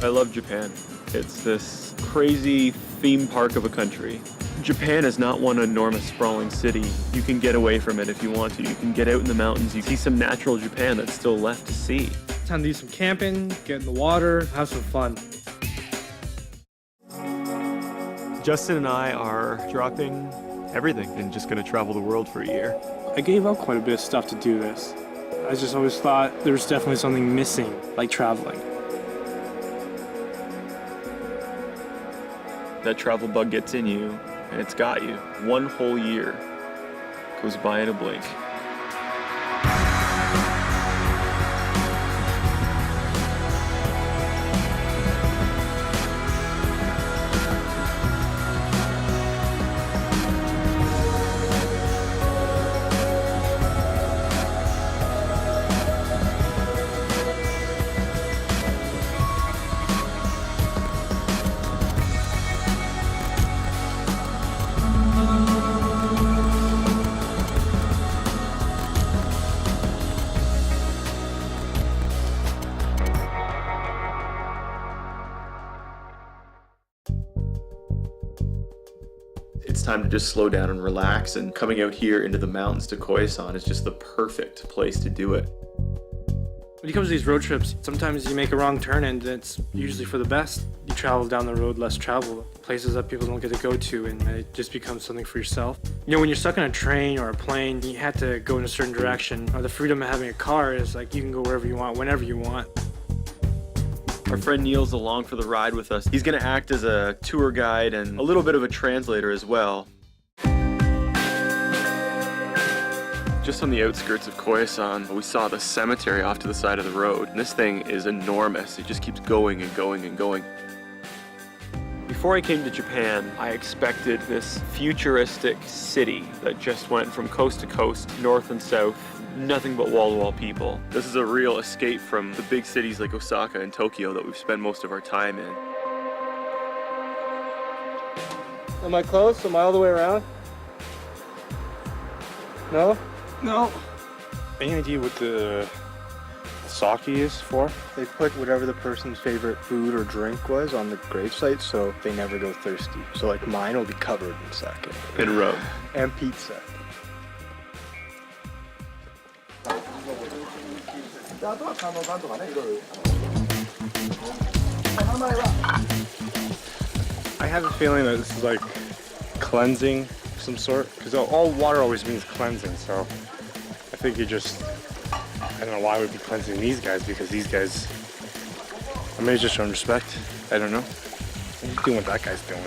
I love Japan. It's this crazy theme park of a country. Japan is not one enormous sprawling city. You can get away from it if you want to. You can get out in the mountains. You see some natural Japan that's still left to see. Time to do some camping, get in the water, have some fun. Justin and I are dropping everything and just going to travel the world for a year. I gave up quite a bit of stuff to do this. I just always thought there was definitely something missing, like traveling. That travel bug gets in you, and it's got you. One whole year goes by in a blink. It's time to just slow down and relax, and coming out here into the mountains to Koyasan is just the perfect place to do it. When it comes to these road trips, sometimes you make a wrong turn and it's usually for the best. You travel down the road less traveled, places that people don't get to go to, and it just becomes something for yourself. You know, when you're stuck on a train or a plane, you have to go in a certain direction. Or the freedom of having a car is like you can go wherever you want, whenever you want. Our friend Neil's along for the ride with us. He's gonna act as a tour guide and a little bit of a translator as well. Just on the outskirts of Koyasan, we saw the cemetery off to the side of the road. And this thing is enormous. It just keeps going and going and going. Before I came to Japan, I expected this futuristic city that just went from coast to coast, north and south, nothing but wall-to-wall people. This is a real escape from the big cities like Osaka and Tokyo that we've spent most of our time in. Am I close? Am I all the way around? No? No. Any idea what the sake is for? They put whatever the person's favorite food or drink was on the gravesite so they never go thirsty. So like mine will be covered in sake. And rum. And pizza. I have a feeling that this is like cleansing of some sort, because all water always means cleansing, so I think you just, I don't know why we'd be cleansing these guys, because these guys, I may just showing respect, I don't know. I'm just doing what that guy's doing.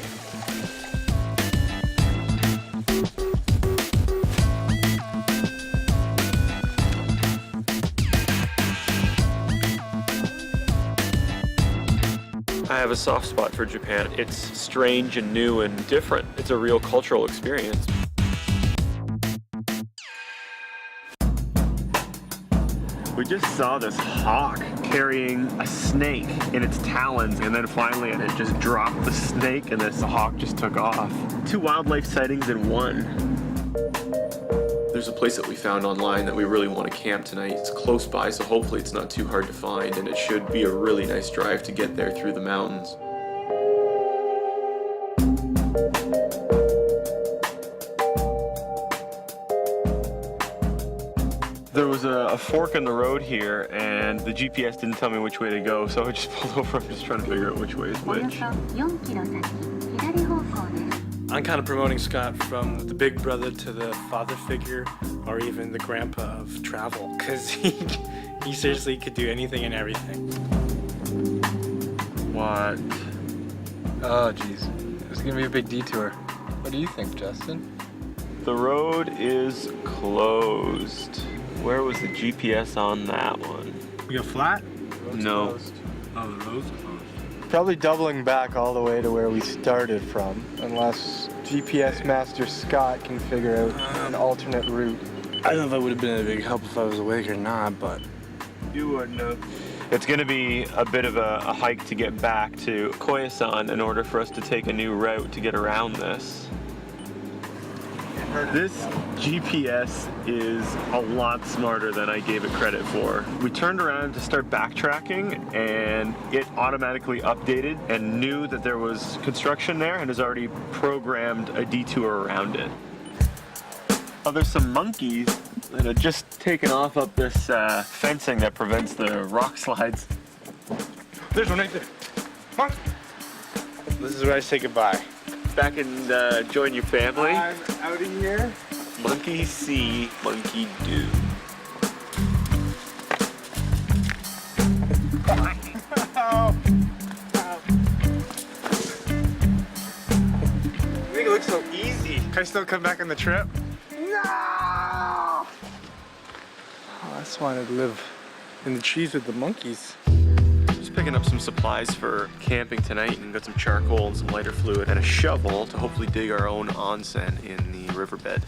I have a soft spot for Japan. It's strange and new and different. It's a real cultural experience. We just saw this hawk carrying a snake in its talons, and then finally it just dropped the snake and the hawk just took off. 2 wildlife sightings in one. There's a place that we found online that we really want to camp tonight. It's close by, so hopefully it's not too hard to find, and it should be a really nice drive to get there through the mountains. There was a fork in the road here, and the GPS didn't tell me which way to go, so I just pulled over. I'm just trying to figure out which way is which. I'm kind of promoting Scott from the big brother to the father figure, or even the grandpa of travel, because he seriously could do anything and everything. What? Oh geez, it's gonna be a big detour. What do you think, Justin? The road is closed. Where was the GPS on that one? We got flat? No. Oh, the road's closed. Probably doubling back all the way to where we started from, unless GPS Master Scott can figure out an alternate route. I don't know if that would have been a big help if I was awake or not, but You wouldn't know. It's going to be a bit of a hike to get back to Koyasan in order for us to take a new route to get around this. This GPS is a lot smarter than I gave it credit for. We turned around to start backtracking and it automatically updated and knew that there was construction there and has already programmed a detour around it. Oh, there's some monkeys that have just taken off up this fencing that prevents the rock slides. There's one right there. Come on. This is where I say goodbye. Back and join your family. I'm out of here. Monkey see, monkey do. You think it looks so easy? Can I still come back on the trip? No! Oh, I just wanted to live in the trees with the monkeys. Just picking up some supplies for camping tonight and got some charcoal and some lighter fluid and a shovel to hopefully dig our own onsen in the riverbed.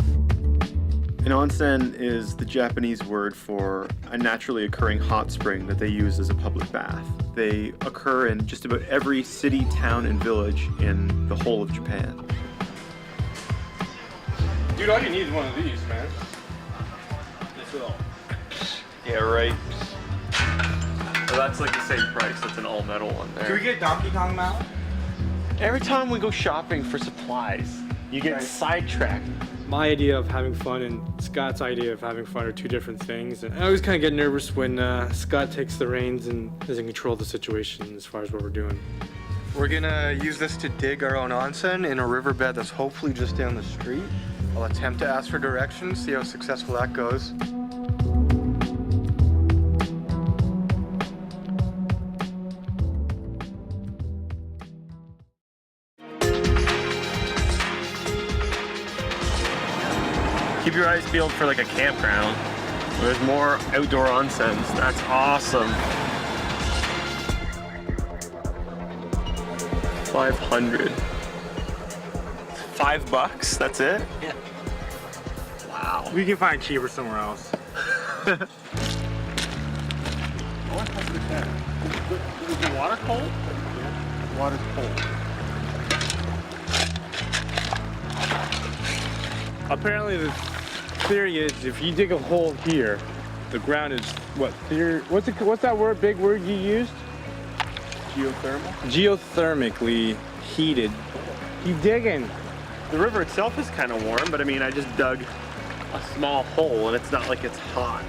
An onsen is the Japanese word for a naturally occurring hot spring that they use as a public bath. They occur in just about every city, town, and village in the whole of Japan. Dude, all you need is one of these, man. That's all. Yeah, right. Well, that's like the same price. That's an all-metal one there. Can we get Donkey Kong mallet? Every time we go shopping for supplies, you get sidetracked. My idea of having fun and Scott's idea of having fun are two different things. And I always kind of get nervous when Scott takes the reins and doesn't control the situation as far as what we're doing. We're gonna use this to dig our own onsen in a riverbed that's hopefully just down the street. I'll attempt to ask for directions, see how successful that goes. Keep your eyes peeled for like a campground. There's more outdoor onsens. That's awesome. 500. $5, that's it? Yeah. Wow. We can find cheaper somewhere else. Is the water cold? Yeah. Water's cold. Apparently the theory is if you dig a hole here, the ground is what's that word, big word you used? Geothermal? Geothermically heated. Keep digging. The river itself is kind of warm, but I mean, I just dug a small hole and it's not like it's hot.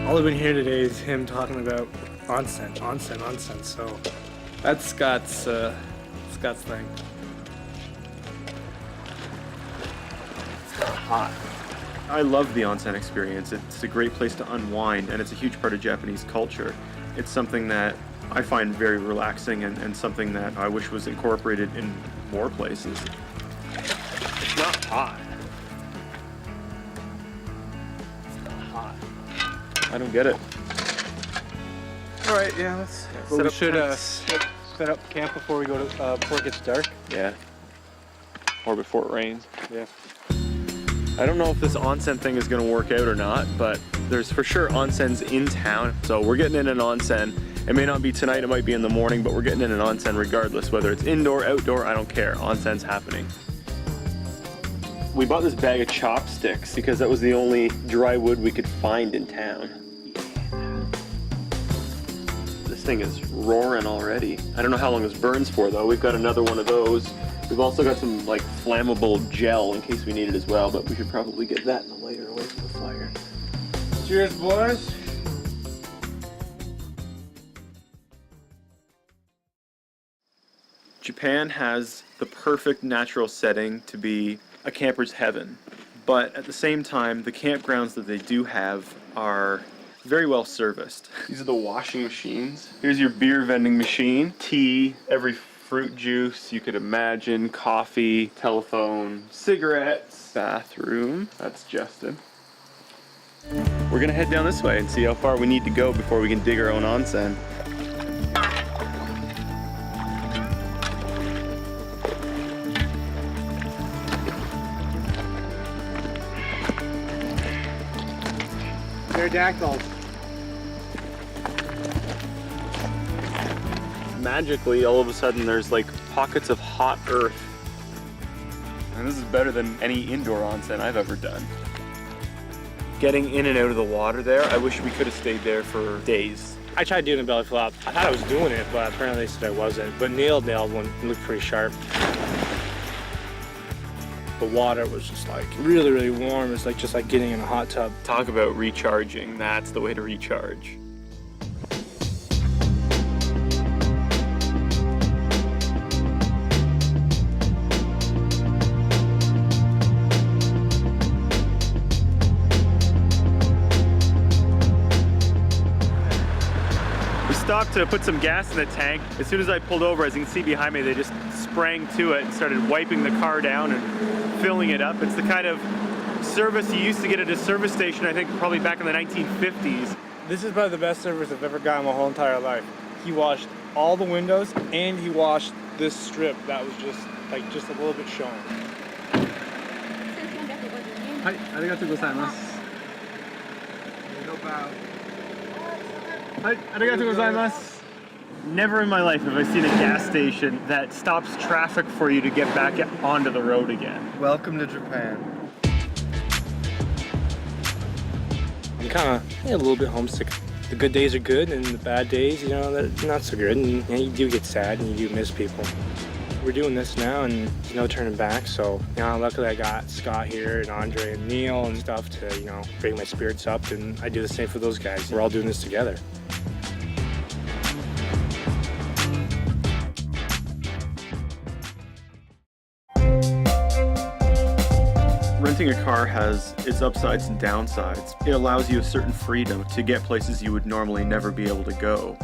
All I've been here today is him talking about onsen. So that's Scott's thing. Hot. I love the onsen experience. It's a great place to unwind and it's a huge part of Japanese culture. It's something that I find very relaxing and something that I wish was incorporated in more places. It's not hot. It's not hot. I don't get it. All right, yeah, let's set we up should tents. set up camp before we go to before it gets dark. Yeah. Or before it rains. Yeah. I don't know if this onsen thing is going to work out or not, but there's for sure onsens in town. So we're getting in an onsen. It may not be tonight, it might be in the morning, but we're getting in an onsen regardless, whether it's indoor, outdoor, I don't care. Onsen's happening. We bought this bag of chopsticks because that was the only dry wood we could find in town. This thing is roaring already. I don't know how long this burns for though. We've got another one of those. We've also got some like flammable gel in case we need it as well, but we should probably get that in the lighter away from the fire. Cheers, boys. Japan has the perfect natural setting to be a camper's heaven, but at the same time, the campgrounds that they do have are very well serviced. These are the washing machines. Here's your beer vending machine, tea, every fruit juice you could imagine, coffee, telephone, cigarettes, bathroom. That's Justin. We're gonna head down this way and see how far we need to go before we can dig our own onsen. Pterodactyls. Magically, all of a sudden, there's like pockets of hot earth. And this is better than any indoor onsen I've ever done. Getting in and out of the water there, I wish we could have stayed there for days. I tried doing a belly flop. I thought I was doing it, but apparently they said I wasn't. But nailed one. It looked pretty sharp. The water was just like really, really warm. It's like just like getting in a hot tub. Talk about recharging. That's the way to recharge. Stopped to put some gas in the tank. As soon as I pulled over, as you can see behind me, they just sprang to it and started wiping the car down and filling it up. It's the kind of service you used to get at a service station, I think probably back in the 1950s. This is probably the best service I've ever gotten my whole entire life. He washed all the windows and he washed this strip that was just a little bit showing. Hi, arigatou gozaimasu. Hi, arigatou gozaimasu. Never in my life have I seen a gas station that stops traffic for you to get back onto the road again. Welcome to Japan. I'm kind of a little bit homesick. The good days are good and the bad days, they're not so good. And you do get sad and you do miss people. We're doing this now and there's no turning back. So, luckily I got Scott here and Andre and Neil and stuff to, bring my spirits up. And I do the same for those guys. We're all doing this together. Renting a car has its upsides and downsides. It allows you a certain freedom to get places you would normally never be able to go.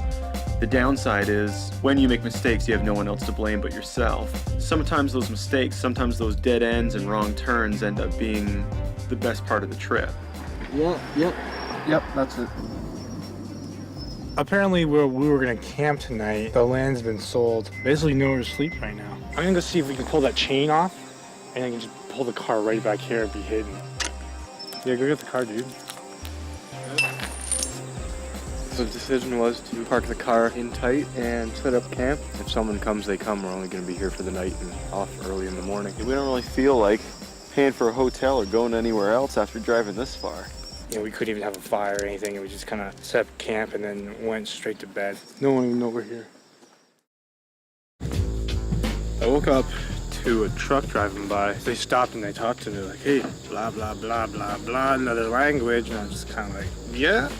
The downside is when you make mistakes, you have no one else to blame but yourself. Sometimes those mistakes, sometimes those dead ends and wrong turns end up being the best part of the trip. Yep, that's it. Apparently we were gonna camp tonight. The land's been sold. Basically nowhere to sleep right now. I'm gonna go see if we can pull that chain off and I can just pull the car right back here and be hidden. Yeah, go get the car, dude. So the decision was to park the car in tight and set up camp. If someone comes, they come. We're only going to be here for the night and off early in the morning. We don't really feel like paying for a hotel or going anywhere else after driving this far. We couldn't even have a fire or anything. We just kind of set up camp and then went straight to bed. No one even know we're here. I woke up to a truck driving by. They stopped and they talked to me like, hey, blah, blah, blah, blah, blah, another language. And I'm just kind of like, yeah.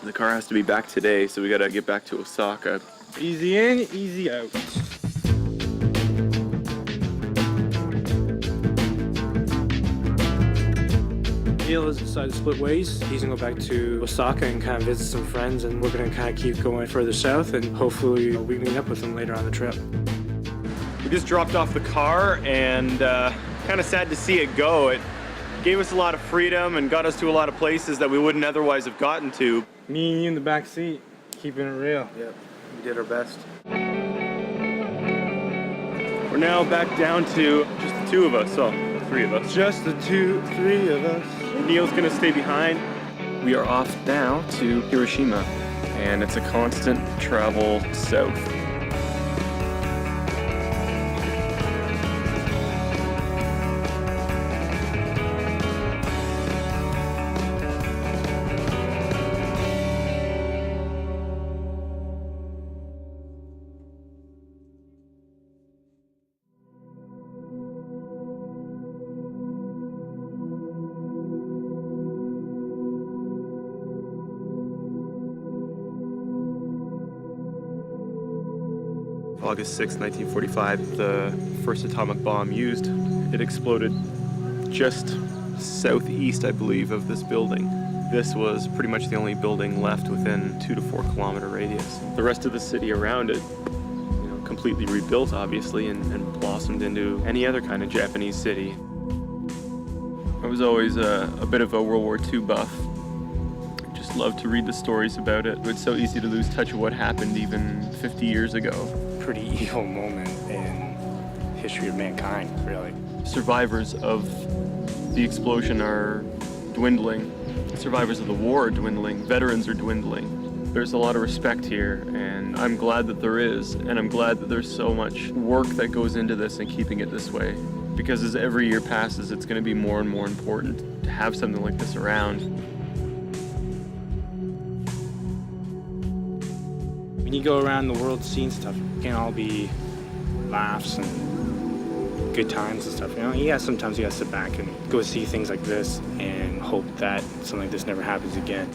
The car has to be back today, so we gotta get back to Osaka. Easy in, easy out. Neil has decided to split ways. He's gonna go back to Osaka and kind of visit some friends, and we're gonna kind of keep going further south, and hopefully we meet up with him later on the trip. We just dropped off the car and kind of sad to see it go. It gave us a lot of freedom and got us to a lot of places that we wouldn't otherwise have gotten to. Me and you in the back seat, keeping it real. Yep, we did our best. We're now back down to just the two of us, so three of us. Just the three of us. Neil's gonna stay behind. We are off now to Hiroshima, and it's a constant travel south. August 6, 1945, the first atomic bomb used. It exploded just southeast, I believe, of this building. This was pretty much the only building left within 2 to 4 kilometer radius. The rest of the city around it, completely rebuilt, obviously, and blossomed into any other kind of Japanese city. I was always a bit of a World War II buff. Just loved to read the stories about it. It's so easy to lose touch of what happened even 50 years ago. Pretty evil moment in history of mankind, really. Survivors of the explosion are dwindling. Survivors of the war are dwindling. Veterans are dwindling. There's a lot of respect here, and I'm glad that there is, and I'm glad that there's so much work that goes into this and keeping it this way. Because as every year passes, it's going to be more and more important to have something like this around. When you go around the world seeing stuff, it can't all be laughs and good times and stuff, you know? Yeah, sometimes you gotta sit back and go see things like this and hope that something like this never happens again.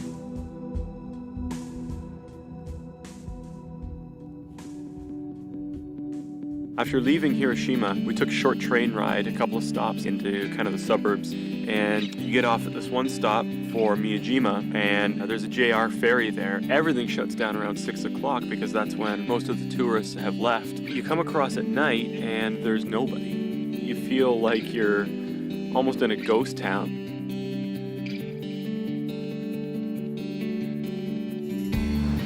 After leaving Hiroshima, we took a short train ride, a couple of stops into kind of the suburbs, and you get off at this one stop for Miyajima, and there's a JR ferry there. Everything shuts down around 6 o'clock because that's when most of the tourists have left. You come across at night and there's nobody. You feel like you're almost in a ghost town.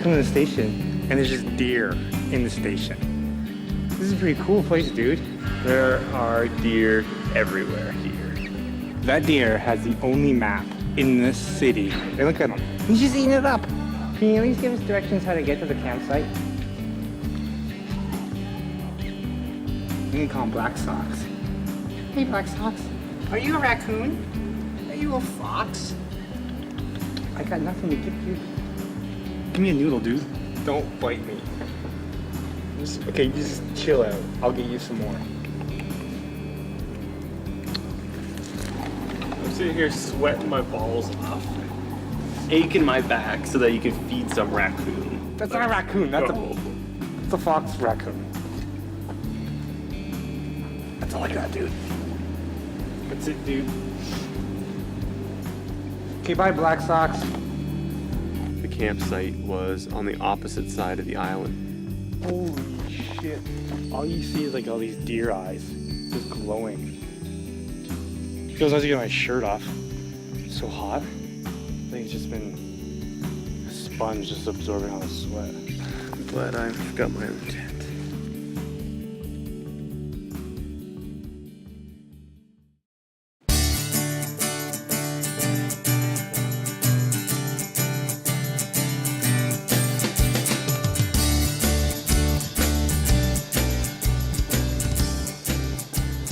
Come to the station and there's just deer in the station. This is a pretty cool place, dude. There are deer everywhere here. That deer has the only map in this city. Hey, look at him. He's just eating it up. Can you at least give us directions how to get to the campsite? You can call him Black Socks. Hey, Black Socks. Are you a raccoon? Are you a fox? I got nothing to give you. Give me a noodle, dude. Don't bite me. Okay, you just chill out. I'll get you some more. I'm sitting here sweating my balls off, aching my back so that you can feed some raccoon. That's not a raccoon. That's a fox raccoon. That's all I got, dude. That's it, dude. Okay, bye, Black Socks. The campsite was on the opposite side of the island. Holy shit. All you see is like all these deer eyes just glowing. Feels nice to get my shirt off. It's so hot. I think it's just been a sponge just absorbing all the sweat. I'm glad I forgot my own tent.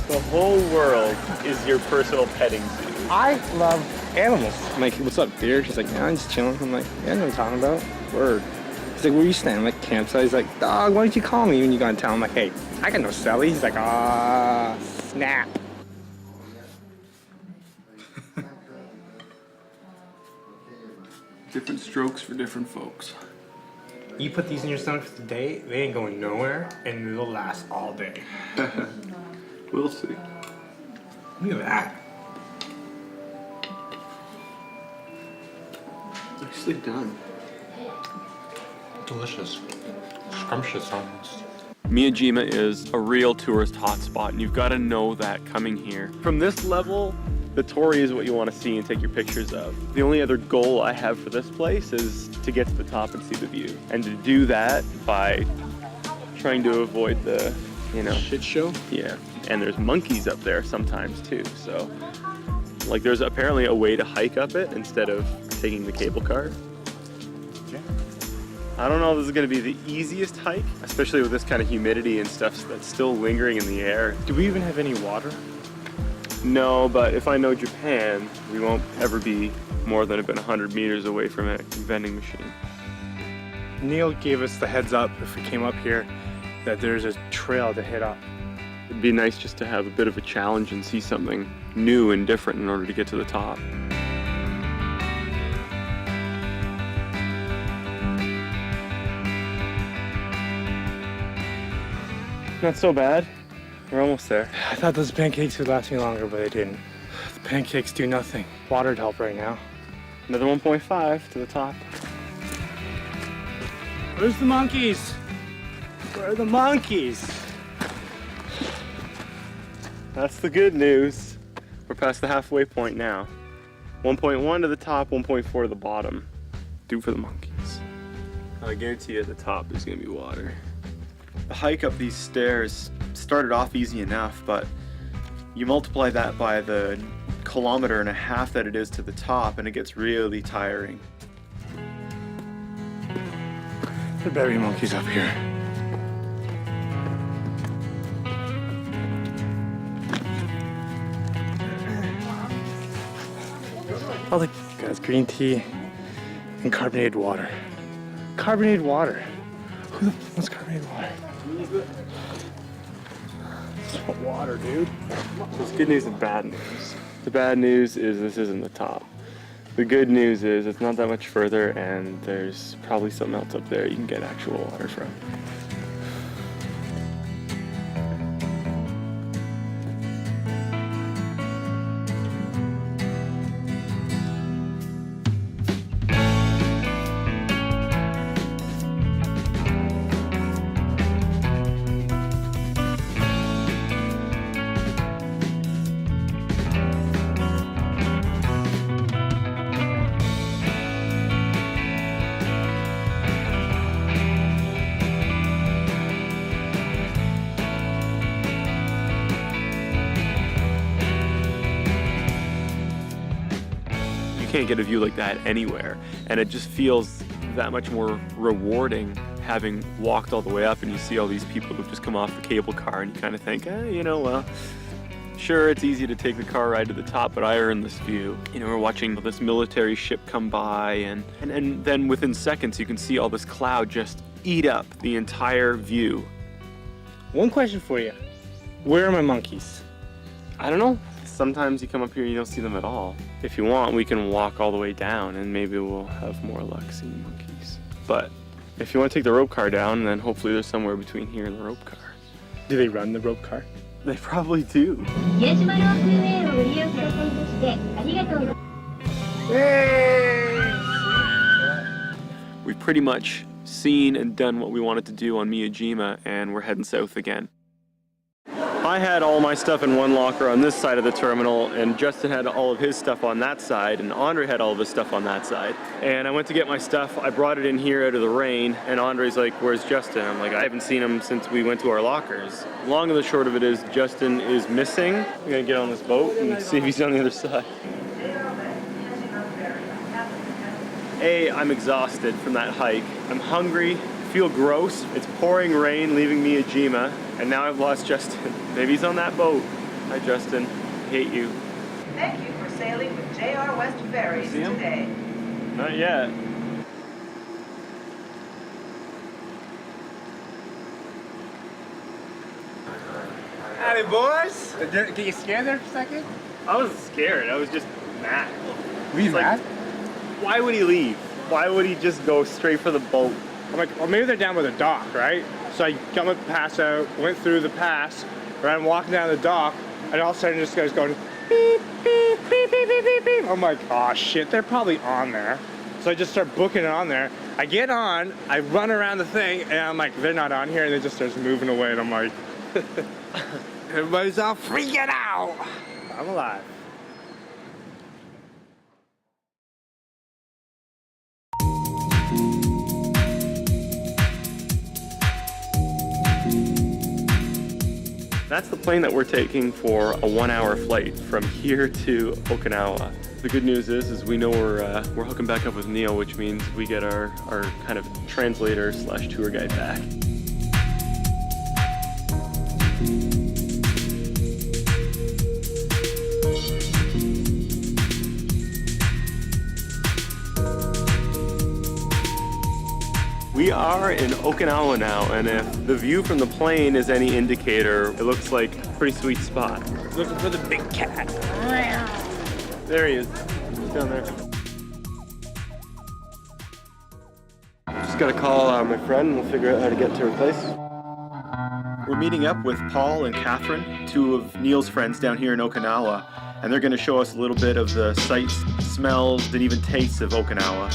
The whole world is your personal petting zoo. I love animals. I'm like, what's up, deer? She's like, yeah, I'm just chilling. I'm like, yeah, I know what I'm talking about. Word. He's like, where you staying? I'm like, campsite. He's like, dog, why don't you call me when you go in town? I'm like, hey, I got no celly. He's like, snap. Different strokes for different folks. You put these in your stomach for the day, they ain't going nowhere, and they'll last all day. We'll see. Look at that. Nicely done. Delicious. Scrumptious almost. Miyajima is a real tourist hotspot, and you've got to know that coming here. From this level, the torii is what you want to see and take your pictures of. The only other goal I have for this place is to get to the top and see the view. And to do that by trying to avoid the, Shit show? Yeah. And there's monkeys up there sometimes too, so like there's apparently a way to hike up it instead of taking the cable car. Yeah. I don't know if this is going to be the easiest hike, especially with this kind of humidity and stuff that's still lingering in the air. Do we even have any water? No, but if I know Japan, we won't ever be more than about 100 meters away from a vending machine. Neil gave us the heads up if we came up here that there's a trail to hit up. It'd be nice just to have a bit of a challenge and see something new and different in order to get to the top. Not so bad. We're almost there. I thought those pancakes would last me longer, but they didn't. The pancakes do nothing. Water'd help right now. Another 1.5 to the top. Where's the monkeys? Where are the monkeys? That's the good news. We're past the halfway point now. 1.1 to the top, 1.4 to the bottom. Due for the monkeys. I guarantee you at the top there's gonna be water. The hike up these stairs started off easy enough, but you multiply that by the 1.5 kilometers that it is to the top and it gets really tiring. The baby monkeys up here. Oh, look, guys, green tea and carbonated water. Carbonated water. Who the f wants carbonated water? It's not water, dude. There's good news and bad news. The bad news is this isn't the top. The good news is it's not that much further and there's probably something else up there you can get actual water from. You can't get a view like that anywhere, and it just feels that much more rewarding having walked all the way up and you see all these people who've just come off the cable car and you kind of think, you know, well, sure, it's easy to take the car ride to the top, but I earned this view. You know, we're watching this military ship come by and then within seconds you can see all this cloud just eat up the entire view. One question for you. Where are my monkeys? I don't know. Sometimes you come up here and you don't see them at all. If you want, we can walk all the way down and maybe we'll have more luck seeing monkeys. But if you want to take the rope car down, then hopefully there's somewhere between here and the rope car. Do they run the rope car? They probably do. We've pretty much seen and done what we wanted to do on Miyajima, and we're heading south again. I had all my stuff in one locker on this side of the terminal, and Justin had all of his stuff on that side, and Andre had all of his stuff on that side. And I went to get my stuff, I brought it in here out of the rain, and Andre's like, where's Justin? I'm like, I haven't seen him since we went to our lockers. Long and the short of it is, Justin is missing. I'm gonna get on this boat and see if he's on the other side. I'm exhausted from that hike. I'm hungry, feel gross. It's pouring rain leaving Miyajima, and now I've lost Justin. Maybe he's on that boat. Hi, Justin. I hate you. Thank you for sailing with JR West Ferries today. Not yet. Howdy, boys. Get you scared there for a second? I wasn't scared. I was just mad. Were you mad? Why would he leave? Why would he just go straight for the boat? I'm like, well, maybe they're down by the dock, right? So I got my pass out, went through the pass, and I'm walking down the dock, and all of a sudden this guy's going beep, beep, beep, beep, beep, beep, beep. I'm like, oh shit, they're probably on there. So I just start booking it on there. I get on, I run around the thing, and I'm like, they're not on here, and they just starts moving away, and I'm like, everybody's all freaking out. I'm alive. That's the plane that we're taking for a 1-hour flight from here to Okinawa. The good news is we know we're hooking back up with Neil, which means we get our kind of translator / tour guide back. We are in Okinawa now, and if the view from the plane is any indicator, it looks like a pretty sweet spot. Looking for the big cat. There he is. He's down there. Just gotta call my friend and we'll figure out how to get to her place. We're meeting up with Paul and Catherine, two of Neil's friends down here in Okinawa, and they're gonna show us a little bit of the sights, smells, and even tastes of Okinawa.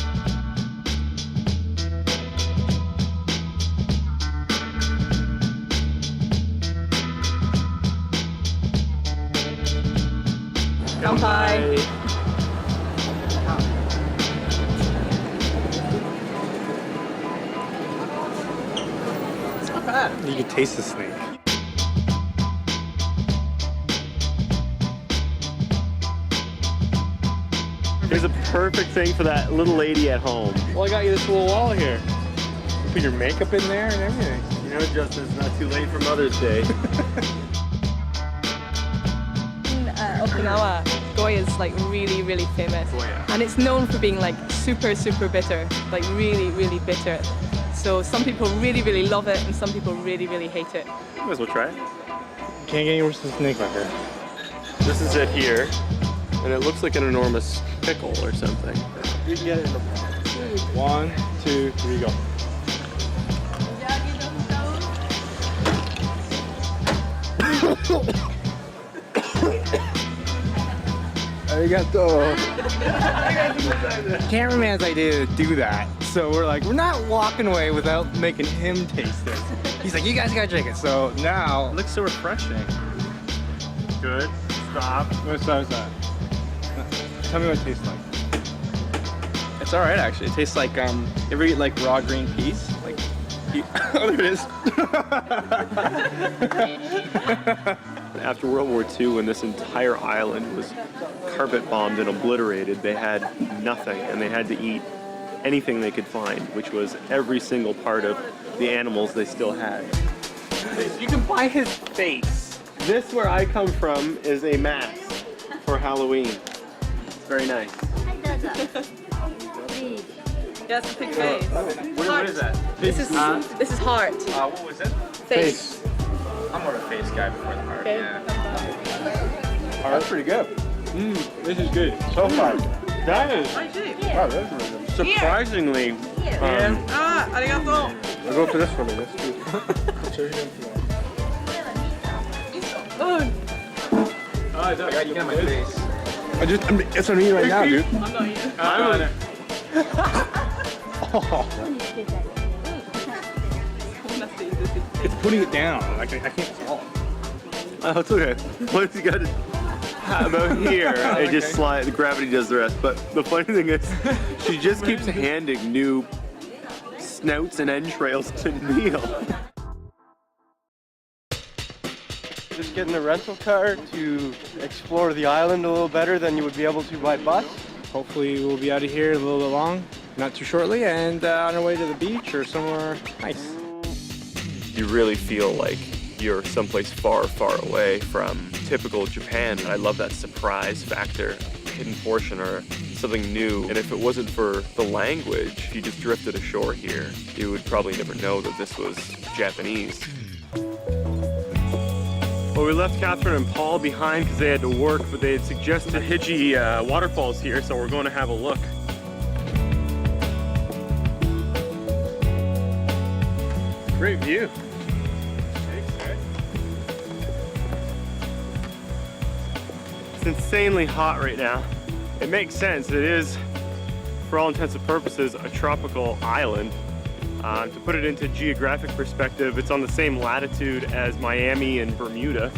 Hi. It's not bad. You can taste the snake. Here's a perfect thing for that little lady at home. Well, I got you this little wall here. put your makeup in there and everything. You know, Justin, it's not too late for Mother's Day. In Okinawa, Goya is like really famous. Goya. And it's known for being like super bitter, like really bitter. So some people really love it and some people really hate it. Might as well try it. Can't get any worse than snake butter. This is it here, and it looks like an enormous pickle or something. You can get it in the 1, 2, 3, go. Arigato. Cameraman's idea to do that. So we're not walking away without making him taste it. He's like, you guys gotta drink it. So now. It looks so refreshing. Good. Stop. What's that? Tell me what it tastes like. It's alright actually. It tastes like, you ever eat like raw green peas? Like, Oh, there it is. After World War II, when this entire island was carpet bombed and obliterated, they had nothing, and they had to eat anything they could find, which was every single part of the animals they still had. You can buy his face. This, where I come from, is a mask for Halloween. It's very nice. Yes, a pig face. What is that? This is heart. what was it? Face. I'm more of a face guy before the heart. Okay. Yeah. That's pretty good. This is good. So far. That is Wow, that's really good. surprisingly. Arigato. I'll go for this one. That's good. You got my face. It's on me right now, dude. I'm not eating. It's putting it down. I can't swallow. Oh, it's okay. Once you got it about here, it just slides. The gravity does the rest. But the funny thing is, she just keeps handing new snouts and entrails to Neil. Just getting a rental car to explore the island a little better than you would be able to by bus. Hopefully we'll be out of here a little bit long, not too shortly, and on our way to the beach or somewhere nice. You really feel like you're someplace far away from typical Japan. And I love that surprise factor, hidden portion or something new. And if it wasn't for the language, if you just drifted ashore here, you would probably never know that this was Japanese. Well, we left Catherine and Paul behind because they had to work, but they had suggested Hiji waterfalls here, so we're going to have a look. Great view. It's insanely hot right now. It makes sense. It is, for all intents and purposes, a tropical island. To put it into geographic perspective, it's on the same latitude as Miami and Bermuda.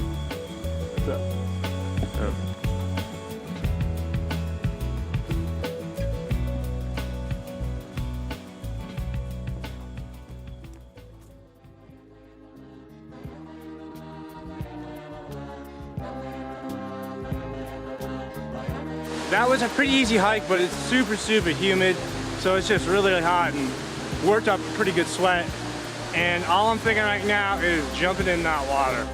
That was a pretty easy hike, but it's super humid, so it's just really hot and worked up a pretty good sweat. And all I'm thinking right now is jumping in that water.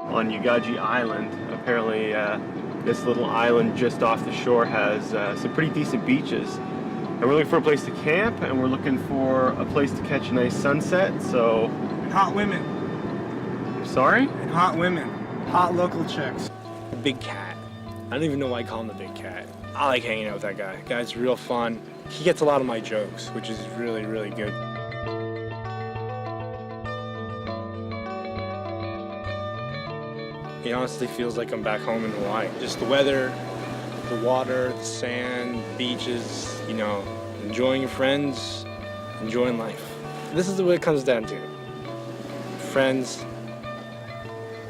On Yagaji Island, apparently this little island just off the shore has some pretty decent beaches. And we're looking for a place to camp, and we're looking for a place to catch a nice sunset, so... And hot women. Sorry? And hot women. Hot local chicks. The big cat. I don't even know why I call him the big cat. I like hanging out with that guy. The guy's real fun. He gets a lot of my jokes, which is really good. It honestly feels like I'm back home in Hawaii. Just the weather, the water, the sand, beaches, you know, enjoying your friends, enjoying life. This is what it comes down to. Friends,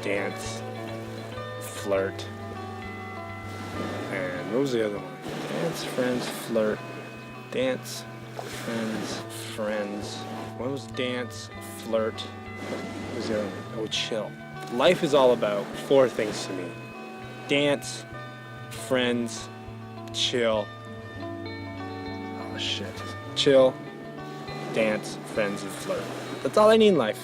dance, flirt, and what was the other one? Dance, friends, flirt, dance, friends. What was dance, flirt? What was the other one? Oh, chill. Life is all about 4 things to me. Dance, friends, chill. Oh shit. Chill, dance, friends, and flirt. That's all I need in life.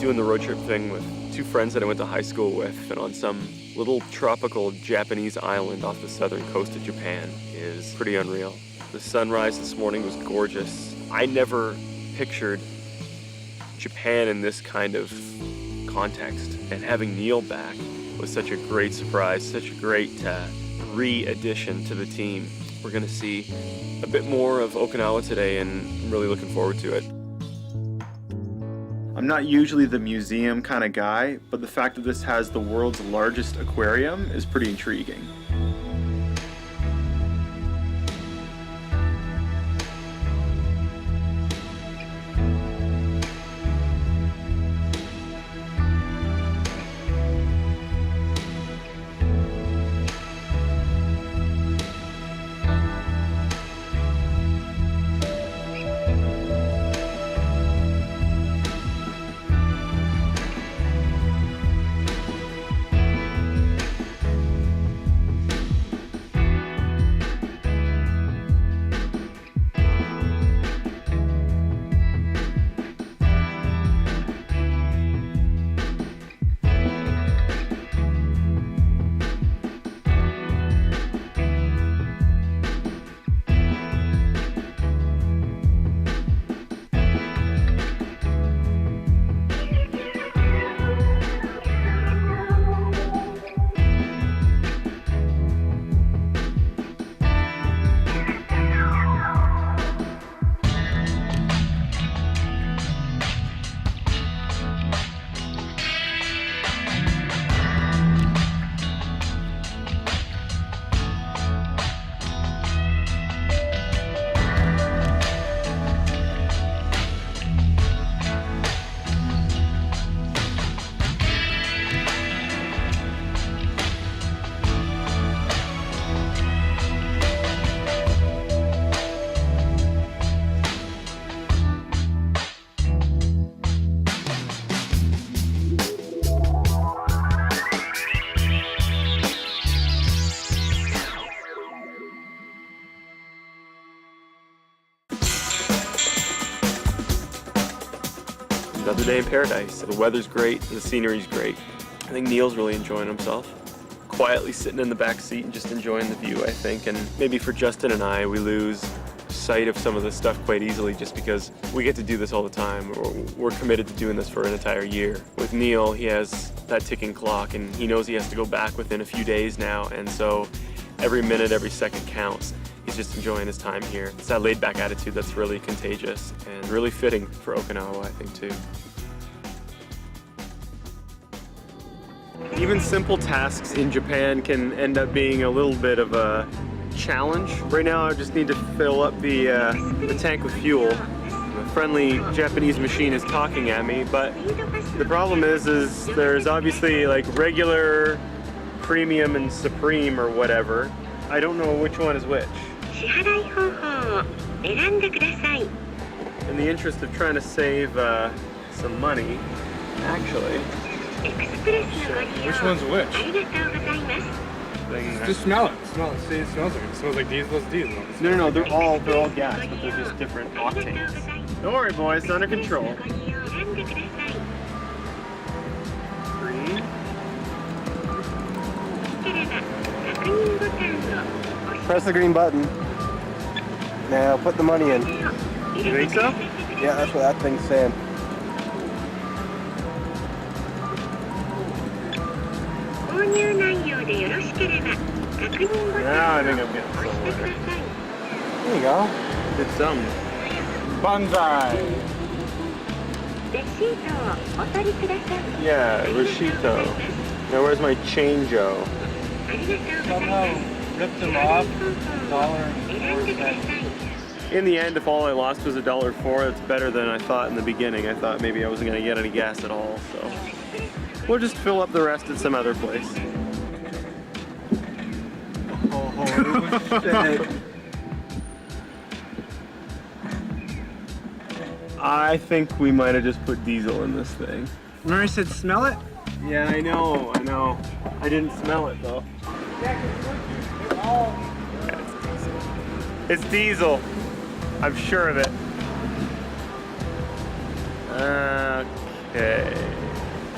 Doing the road trip thing with 2 friends that I went to high school with, and on some little tropical Japanese island off the southern coast of Japan is pretty unreal. The sunrise this morning was gorgeous. I never pictured Japan in this kind of context, and having Neil back was such a great surprise, such a great re-addition to the team. We're gonna see a bit more of Okinawa today, and I'm really looking forward to it. I'm not usually the museum kind of guy, but the fact that this has the world's largest aquarium is pretty intriguing. Another day in paradise. The weather's great, the scenery's great. I think Neil's really enjoying himself. Quietly sitting in the back seat and just enjoying the view, I think. And maybe for Justin and I, we lose sight of some of this stuff quite easily just because we get to do this all the time. We're committed to doing this for an entire year. With Neil, he has that ticking clock and he knows he has to go back within a few days now. And so every minute, every second counts. He's just enjoying his time here. It's that laid-back attitude that's really contagious and really fitting for Okinawa, I think, too. Even simple tasks in Japan can end up being a little bit of a challenge. Right now, I just need to fill up the tank with fuel. The friendly Japanese machine is talking at me, but the problem is there's obviously like regular, premium, and supreme or whatever. I don't know which one is which. In the interest of trying to save some money, actually. Which one's which? Just smell it. See, it smells like it. It smells like diesel. No, they're all gas, but they're just different octanes. Don't worry, boys, it's under control. Green. Press the green button. Now put the money in. You think so? Yeah, that's what that thing's saying. Now I think I'm getting somewhere. There you go. Did some. Bonsai. Yeah, Rashito. Now where's my change-o? Somehow ripped them off. $1.04. In the end, if all I lost was $1.04, it's better than I thought in the beginning. I thought maybe I wasn't gonna get any gas at all, so we'll just fill up the rest at some other place. Oh, shit. I think we might have just put diesel in this thing. Remember I said smell it? Yeah, I know. I didn't smell it though. It's diesel. I'm sure of it. Okay.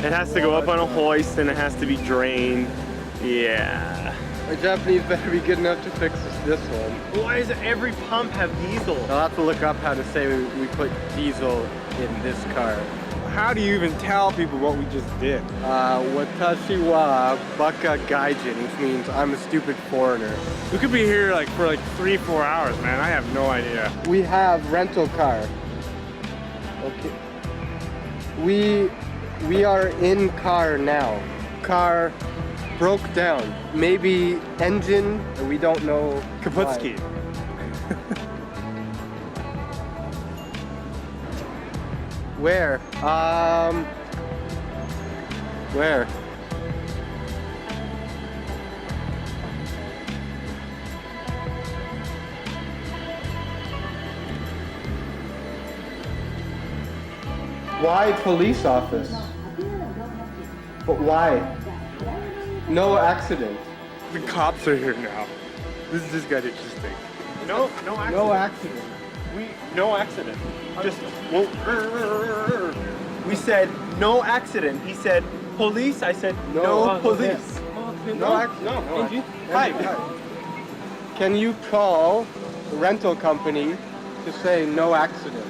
It has to go up on a hoist and it has to be drained. Yeah. The Japanese better be good enough to fix this one. Why does every pump have diesel? I'll have to look up how to say we put diesel in this car. How do you even tell people what we just did? Watashi wa baka gaijin, which means I'm a stupid foreigner. We could be here for 3-4 hours, man. I have no idea. We have rental car. Okay. We are in car now. Car broke down. Maybe engine, we don't know. Kaputski. Where? Where? Why police office? But why? No accident. The cops are here now. This just got interesting. No accident. No accident. No accident. Just won't. We said no accident. He said police. I said no police. No accident. No. Hi. Can you call the rental company to say no accident?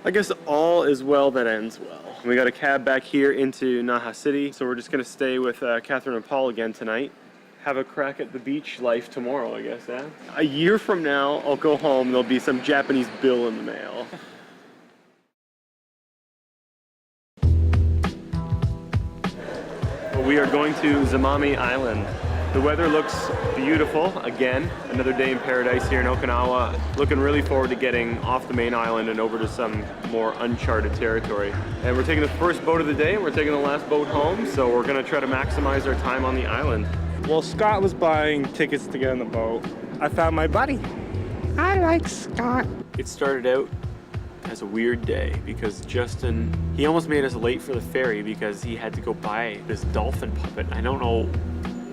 I guess all is well that ends well. We got a cab back here into Naha City, so we're just gonna stay with Catherine and Paul again tonight. Have a crack at the beach life tomorrow, I guess, eh? A year from now, I'll go home, there'll be some Japanese bill in the mail. We are going to Zamami Island. The weather looks beautiful again. Another day in paradise here in Okinawa. Looking really forward to getting off the main island and over to some more uncharted territory. And we're taking the first boat of the day and we're taking the last boat home, so we're gonna try to maximize our time on the island. Well, Scott was buying tickets to get on the boat. I found my buddy. I like Scott. It started out as a weird day because Justin, he almost made us late for the ferry because he had to go buy this dolphin puppet. I don't know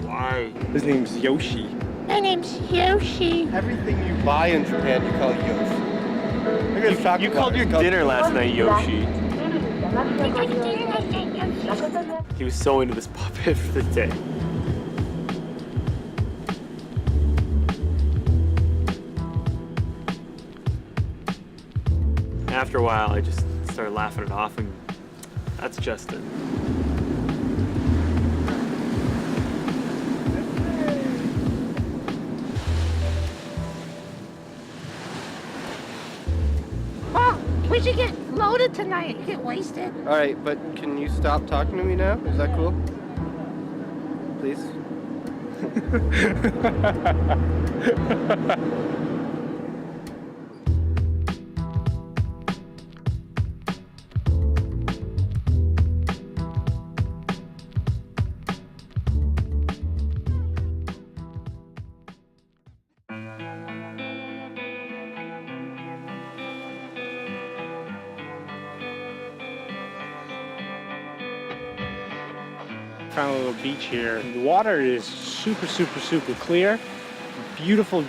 why. His name's Yoshi. My name's Yoshi. Everything you buy in Japan, you call Yoshi. You called your dinner last night Yoshi. He was so into this puppet for the day. After a while, I just started laughing it off, and that's Justin. Oh, we should get loaded tonight and get wasted. All right, but can you stop talking to me now? Is that cool? Please? Found a little beach here. The water is super clear. Beautiful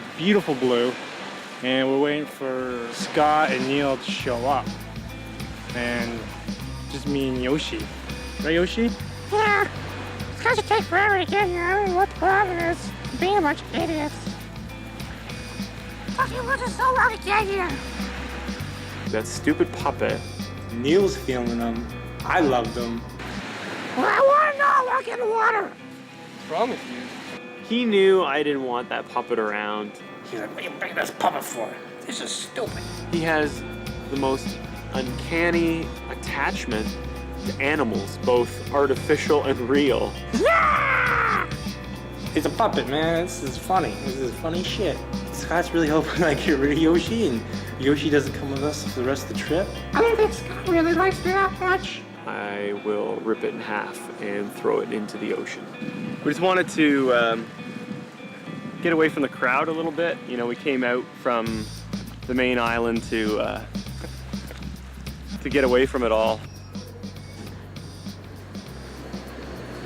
blue. And we're waiting for Scott and Neil to show up. And just me and Yoshi. Right, Yoshi? Yeah, it's gonna take forever to get here. I don't know what the problem is. Being a bunch of idiots. Fucking what is so long to get here? That stupid puppet Neil's feeling them. I love them. Well, I want to know, look in the water. What's wrong with you? He knew I didn't want that puppet around. He's like, what are you bringing this puppet for? This is stupid. He has the most uncanny attachment to animals, both artificial and real. Yeah! It's a puppet, man. This is funny. This is funny shit. Scott's really hoping I get rid of Yoshi and Yoshi doesn't come with us for the rest of the trip. I don't think Scott really likes me that much. I will rip it in half and throw it into the ocean. We just wanted to get away from the crowd a little bit. You know, we came out from the main island to get away from it all.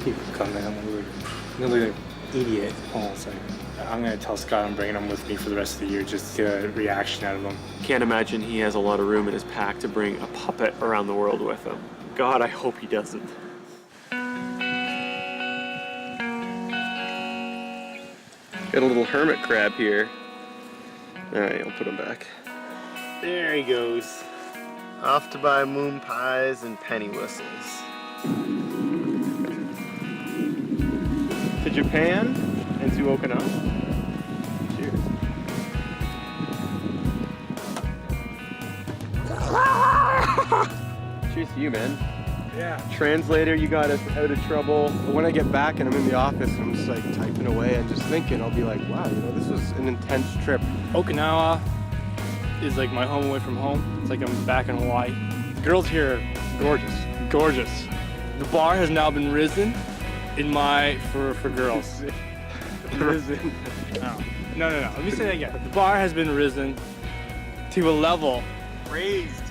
People come in, I'm gonna look like an idiot. Hold on a second. I'm gonna tell Scott I'm bringing him with me for the rest of the year just to get a reaction out of him. Can't imagine he has a lot of room in his pack to bring a puppet around the world with him. God, I hope he doesn't. Got a little hermit crab here. All right, I'll put him back. There he goes. Off to buy moon pies and penny whistles. To Japan and to Okinawa. Cheers. Cheers to you, man. Yeah. Translator, you got us out of trouble. When I get back and I'm in the office and I'm just like typing away and just thinking, I'll be like, wow, you know, this was an intense trip. Okinawa is like my home away from home. It's like I'm back in Hawaii. Girls here are gorgeous, gorgeous. The bar has now been risen in for girls. Risen. No. Let me say that again. The bar has been risen to a level. Raised.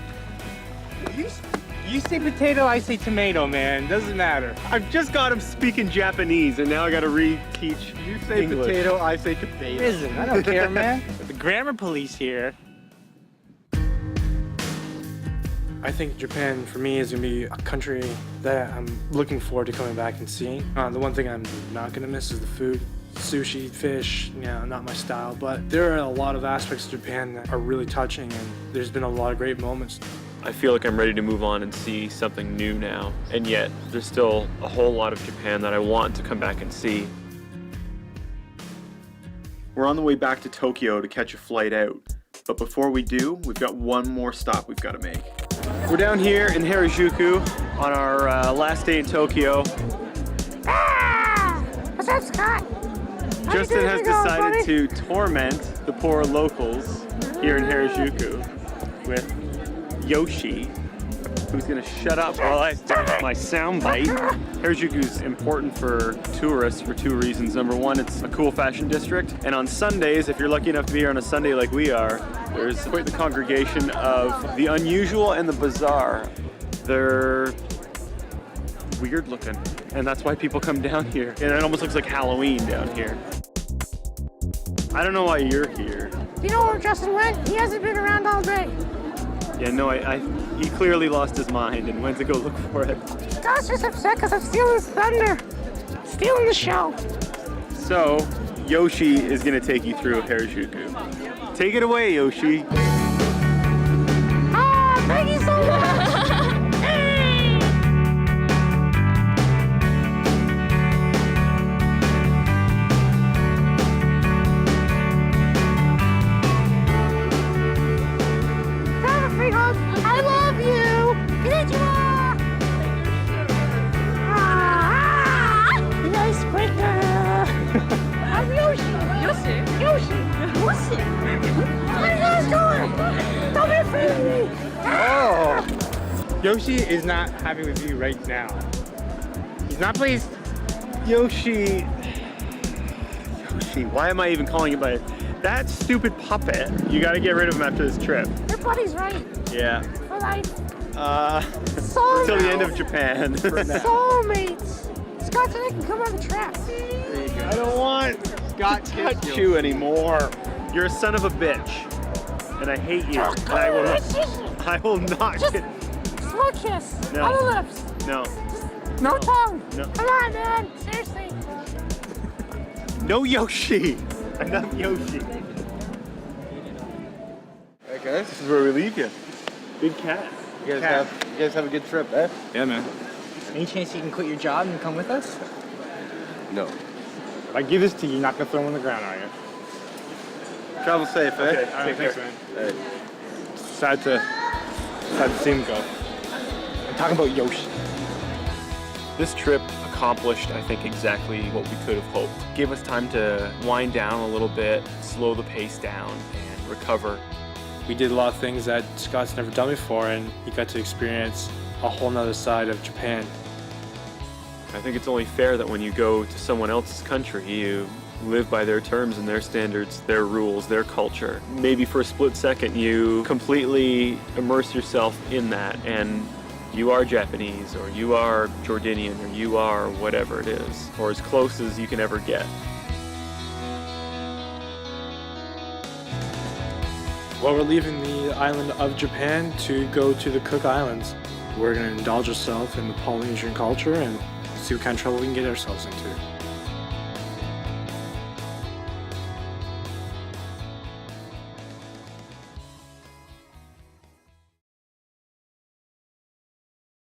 You say potato, I say tomato, man. Doesn't matter. I've just got him speaking Japanese and now I gotta re-teach You say English. potato, I say tomato. Risen. I don't care, man. The grammar police here. I think Japan, for me, is going to be a country that I'm looking forward to coming back and seeing. The one thing I'm not going to miss is the food. Sushi, fish, not my style, but there are a lot of aspects of Japan that are really touching, and there's been a lot of great moments. I feel like I'm ready to move on and see something new now, and yet there's still a whole lot of Japan that I want to come back and see. We're on the way back to Tokyo to catch a flight out. But before we do, we've got one more stop we've got to make. We're down here in Harajuku on our last day in Tokyo. Ah! What's up, Scott? How you Justin doing? has You going, decided buddy? to torment the poor locals here in Harajuku with Yoshi, who's gonna shut up while I finish my soundbite. Harajuku's important for tourists for two reasons. Number one, it's a cool fashion district, and on Sundays, if you're lucky enough to be here on a Sunday like we are, there's quite the congregation of the unusual and the bizarre. They're weird looking, and that's why people come down here. And it almost looks like Halloween down here. I don't know why you're here. You know where Justin went? He hasn't been around all day. Yeah, no, he clearly lost his mind and went to go look for it. Scott's just upset because I'm stealing his thunder. Stealing the show. So, Yoshi is gonna take you through Harajuku. Take it away, Yoshi. Ah, thank you so much. Hey! Have a free hug. I love you. Konnichiwa. Ah, nice breaker. I'm Yoshi. Yoshi. Where are you guys going? Don't be afraid of me. Oh! Yoshi is not happy with you right now. He's not pleased. Yoshi, why am I even calling it by that stupid puppet? You gotta get rid of him after this trip. Your buddy's right. Yeah. For life. Until the end of Japan. Soulmates. Scott said I can come on the trap. I don't want Scott to touch you anymore. You're a son of a bitch. And I hate you. And I will not Just get... slow kiss. No. On the lips. No. No tongue. No. Come on, man. Seriously. No Yoshi. Enough Yoshi. Alright guys, This is where we leave you. Big cat. You guys have a good trip, eh? Yeah, man. Any chance you can quit your job and come with us? No. If I give this to you, you're not gonna throw them on the ground, are you? Travel safe, eh? Okay, all right, thanks, man. Hey. Sad to see him go. I'm talking about Yoshi. This trip accomplished, I think, exactly what we could have hoped. Gave us time to wind down a little bit, slow the pace down, and recover. We did a lot of things that Scott's never done before, and he got to experience a whole nother side of Japan. I think it's only fair that when you go to someone else's country, you live by their terms and their standards, their rules, their culture. Maybe for a split second you completely immerse yourself in that, and you are Japanese, or you are Jordanian, or you are whatever it is, or as close as you can ever get. Well, we're leaving the island of Japan to go to the Cook Islands. We're going to indulge ourselves in the Polynesian culture and see what kind of trouble we can get ourselves into.